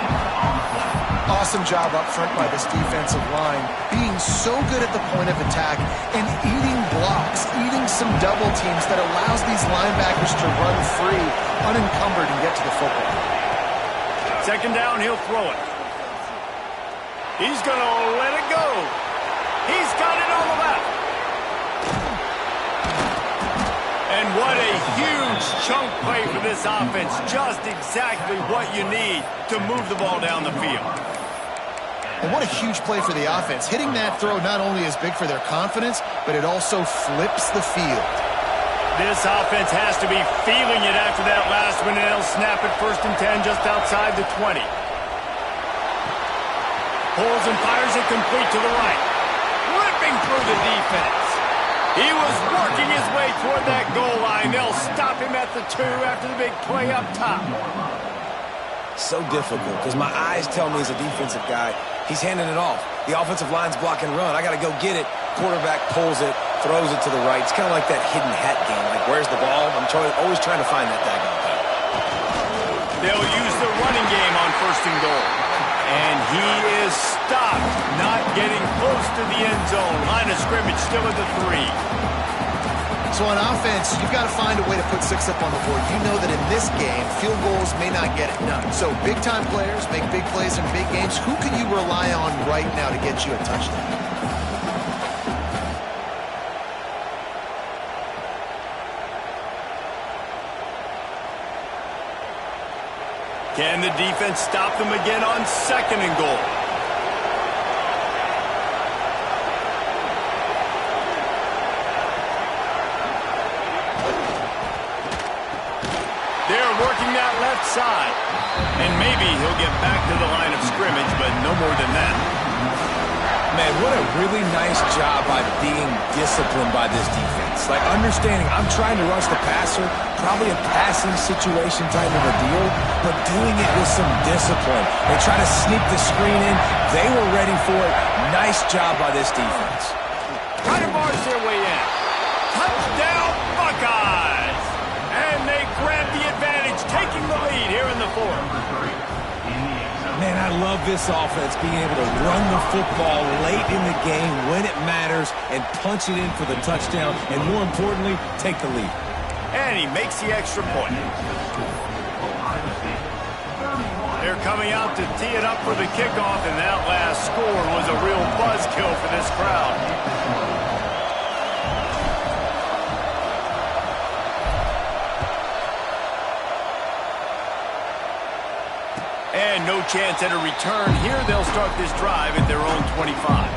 Awesome job up front by this defensive line, being so good at the point of attack and eating blocks, eating some double teams that allows these linebackers to run free, unencumbered, and get to the football. Second down, he'll throw it. He's going to let it go. He's got it on the left. And what a huge chunk play for this offense. Just exactly what you need to move the ball down the field. And what a huge play for the offense. Hitting that throw not only is big for their confidence, but it also flips the field. This offense has to be feeling it after that last one, and they'll snap it 1st and 10 just outside the 20. Pulls and fires it complete to the right. ripping through the defense. He was working his way toward that goal line. They'll stop him at the 2 after the big play up top. So difficult because my eyes tell me as a defensive guy, he's handing it off. The offensive line's block and run. I got to go get it. Quarterback pulls it, throws it to the right. It's kind of like that hidden hat game. Like, where's the ball? I'm always trying to find that daggone thing. They'll use the running game on 1st and goal. And he is stopped, not getting close to the end zone. Line of scrimmage still at the 3. So on offense, you've got to find a way to put 6 up on the board. You know that in this game, field goals may not get it done. So big-time players make big plays in big games. Who can you rely on right now to get you a touchdown? Can the defense stop them again on 2nd and goal? They're working that left side. And maybe he'll get back to the line of scrimmage, but no more than that. Man, what a really nice job by being disciplined by this defense. Like, understanding I'm trying to rush the passer, probably a passing situation type of a deal, but doing it with some discipline. They try to sneak the screen in. They were ready for it. Nice job by this defense. Try to barge their way in. Touchdown, Buckeyes! And they grab the advantage, taking the lead here in the 4th. Man, I love this offense being able to run the football late in the game when it matters and punch it in for the touchdown and, more importantly, take the lead. And he makes the extra point. They're coming out to tee it up for the kickoff, and that last score was a real buzzkill for this crowd. And no chance at a return here. They'll start this drive at their own 25.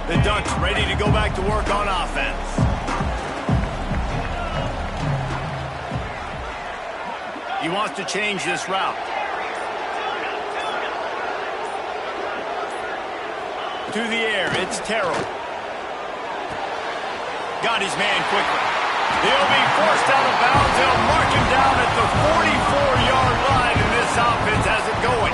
The Ducks ready to go back to work on offense. He wants to change this route. To the air, it's Terrell. Got his man quickly. He'll be forced out of bounds. They'll mark him down at the 44-yard line, and this offense has it going.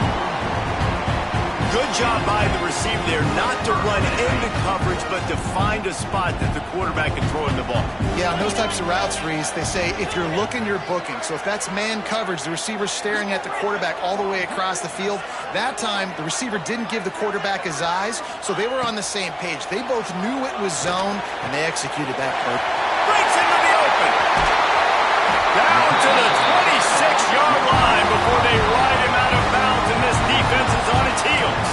Good job by the receiver there, not to run into coverage, but to find a spot that the quarterback can throw in the ball. Yeah, on those types of routes, Reese, they say if you're looking, you're booking. So if that's man coverage, the receiver's staring at the quarterback all the way across the field. That time, the receiver didn't give the quarterback his eyes, so they were on the same page. They both knew it was zone, and they executed that perfect. Breaks into the open. Down to the 26-yard line before they ride him out of bounds, and this defense is on its heels.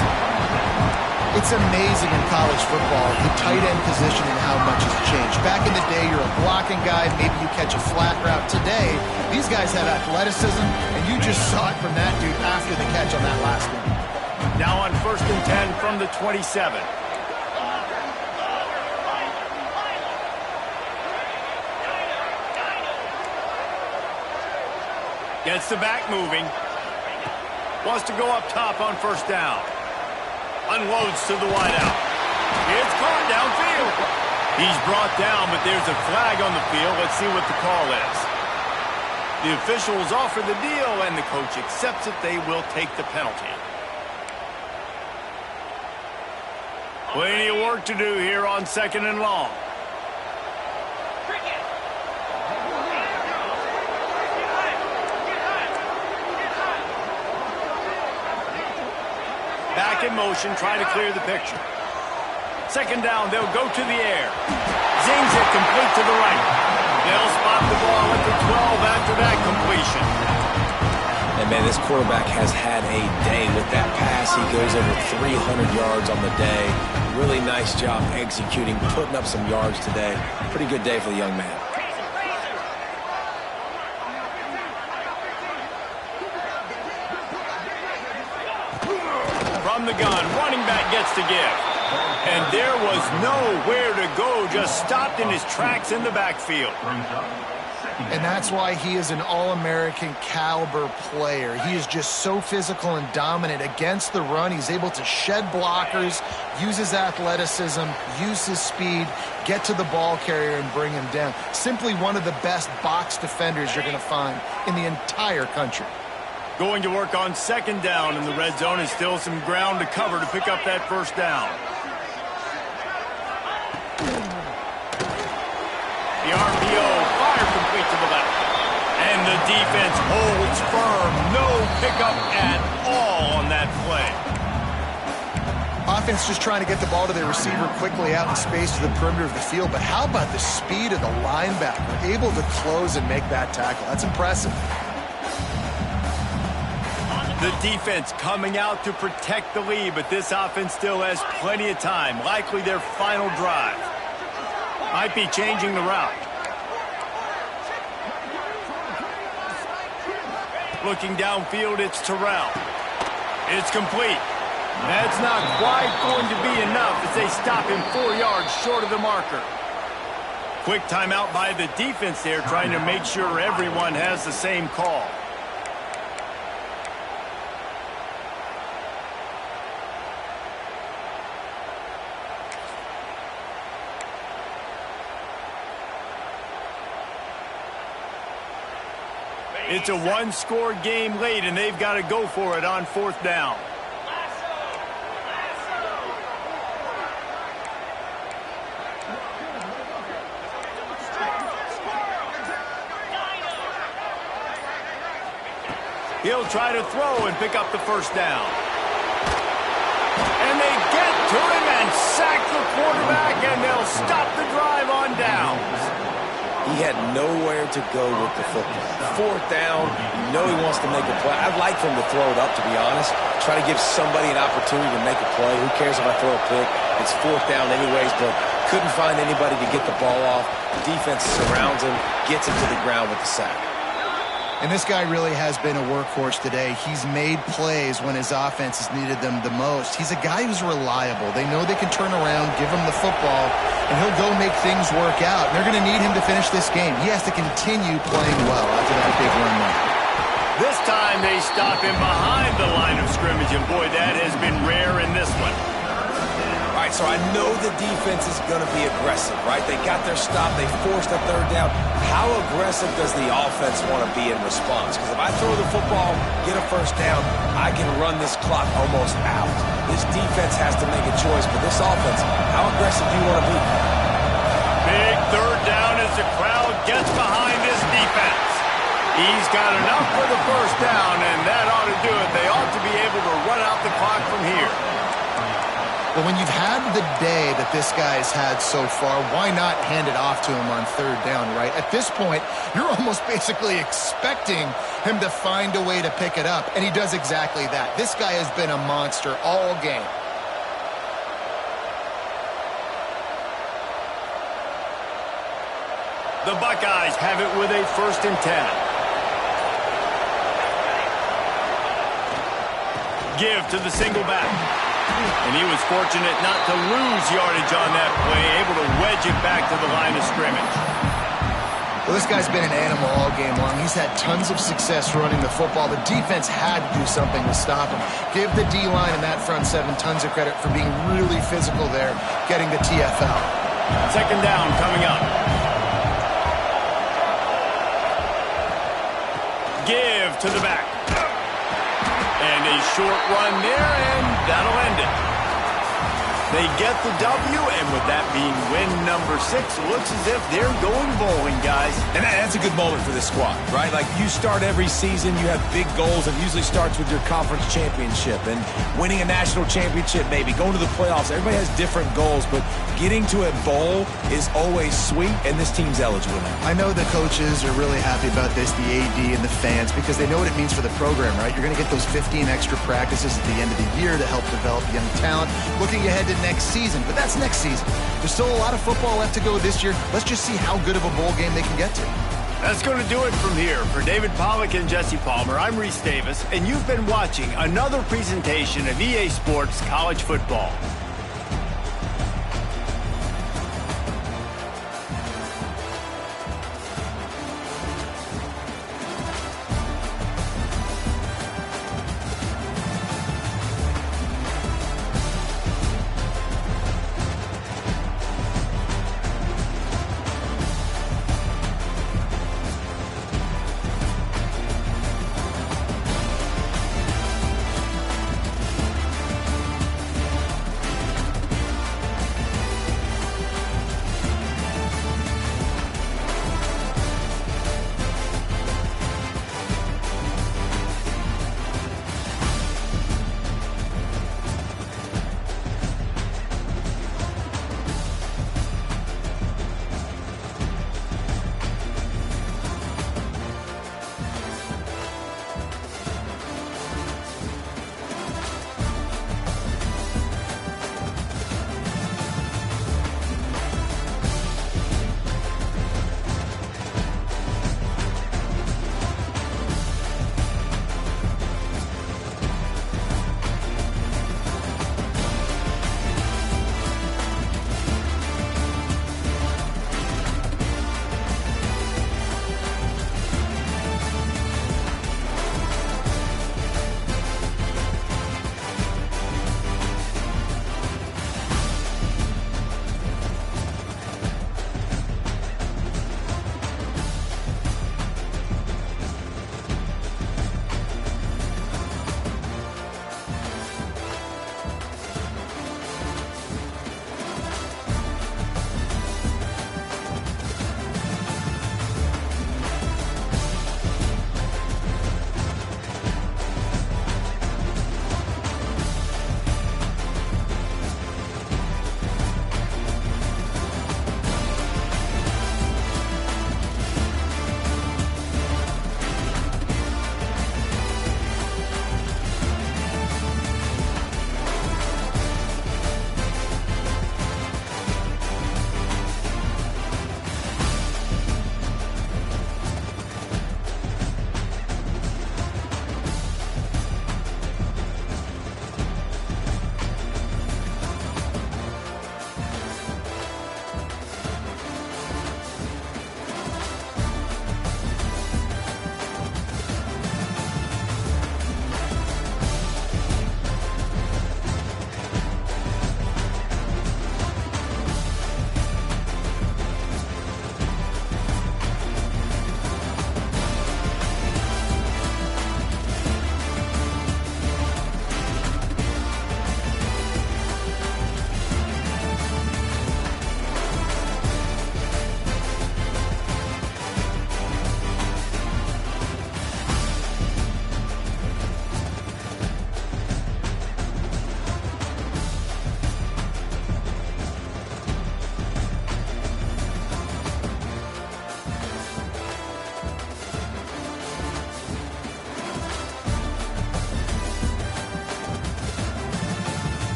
It's amazing in college football, the tight end position and how much has changed. Back in the day, you're a blocking guy, maybe you catch a flat route. Today, these guys have athleticism, and you just saw it from that dude after the catch on that last one. Now on 1st and 10 from the 27. Gets the back moving. Wants to go up top on 1st down. Unloads to the wideout. It's caught downfield. He's brought down, but there's a flag on the field. Let's see what the call is. The officials offer the deal, and the coach accepts it. They will take the penalty. Plenty of work to do here on 2nd and long. Back in motion, trying to clear the picture. 2nd down, they'll go to the air. Zings it complete to the right. They'll spot the ball at the 12 after that completion. And, man, this quarterback has had a day with that pass. He goes over 300 yards on the day. Really nice job executing, putting up some yards today. Pretty good day for the young man. From the gun, running back gets to give. And there was nowhere to go, just stopped in his tracks in the backfield. And that's why he is an All-American caliber player. He is just so physical and dominant against the run. He's able to shed blockers, use his athleticism, use his speed, get to the ball carrier and bring him down. Simply one of the best box defenders you're going to find in the entire country. Going to work on second down in the red zone, and still some ground to cover to pick up that first down. The RPO, fire complete to the left. And the defense holds firm. No pickup at all on that play. Offense just trying to get the ball to their receiver quickly out in space to the perimeter of the field. But how about the speed of the linebacker? Able to close and make that tackle. That's impressive. The defense coming out to protect the lead, but this offense still has plenty of time. Likely their final drive. Might be changing the route. Looking downfield, it's Terrell. It's complete. That's not quite going to be enough as they stop him 4 yards short of the marker. Quick timeout by the defense there, trying to make sure everyone has the same call. It's a one-score game late, and they've got to go for it on fourth down. He'll try to throw and pick up the first down. And they get to him and sack the quarterback, and they'll stop the drive on downs. He had nowhere to go with the football. Fourth down, you know he wants to make a play. I'd like for him to throw it up, to be honest. Try to give somebody an opportunity to make a play. Who cares if I throw a pick? It's fourth down anyways, but couldn't find anybody to get the ball off. The defense surrounds him, gets him to the ground with the sack. And this guy really has been a workhorse today. He's made plays when his offense has needed them the most. He's a guy who's reliable. They know they can turn around, give him the football, and he'll go make things work out. And they're going to need him to finish this game. He has to continue playing well after that big run there. This time they stop him behind the line of scrimmage, and boy, that has been rare in this one. All right, so I know the defense is going to be aggressive, right? They got their stop. They forced a third down. How aggressive does the offense want to be in response? Because if I throw the football, get a first down, I can run this clock almost out. This defense has to make a choice, but this offense, how aggressive do you want to be? Big third down as the crowd gets behind this defense. He's got enough for the first down, and that ought to do it. They ought to be able to run out the clock from here. But when you've had the day that this guy's had so far, why not hand it off to him on third down, right? At this point, you're almost basically expecting him to find a way to pick it up, and he does exactly that. This guy has been a monster all game. The Buckeyes have it with a 1st and 10. Give to the single back. And he was fortunate not to lose yardage on that play, able to wedge it back to the line of scrimmage. Well, this guy's been an animal all game long. He's had tons of success running the football. The defense had to do something to stop him. Give the D-line and that front seven tons of credit for being really physical there, getting the TFL. Second down coming up. Give to the back. And a short run there, and that'll end it. They get the W, and with that being win number 6, it looks as if they're going bowling, guys. And that's a good moment for this squad, right? Like, you start every season, you have big goals. It usually starts with your conference championship and winning a national championship, maybe going to the playoffs. Everybody has different goals, but getting to a bowl is always sweet, and this team's eligible now. I know the coaches are really happy about this, the AD and the fans, because they know what it means for the program, right? You're going to get those 15 extra practices at the end of the year to help develop young talent. Looking ahead to next season, but that's next season. There's still a lot of football left to go this year. Let's just see how good of a bowl game they can get to. That's going to do it from here. For David Pollack and Jesse Palmer, I'm Reese Davis, and you've been watching another presentation of EA Sports College Football.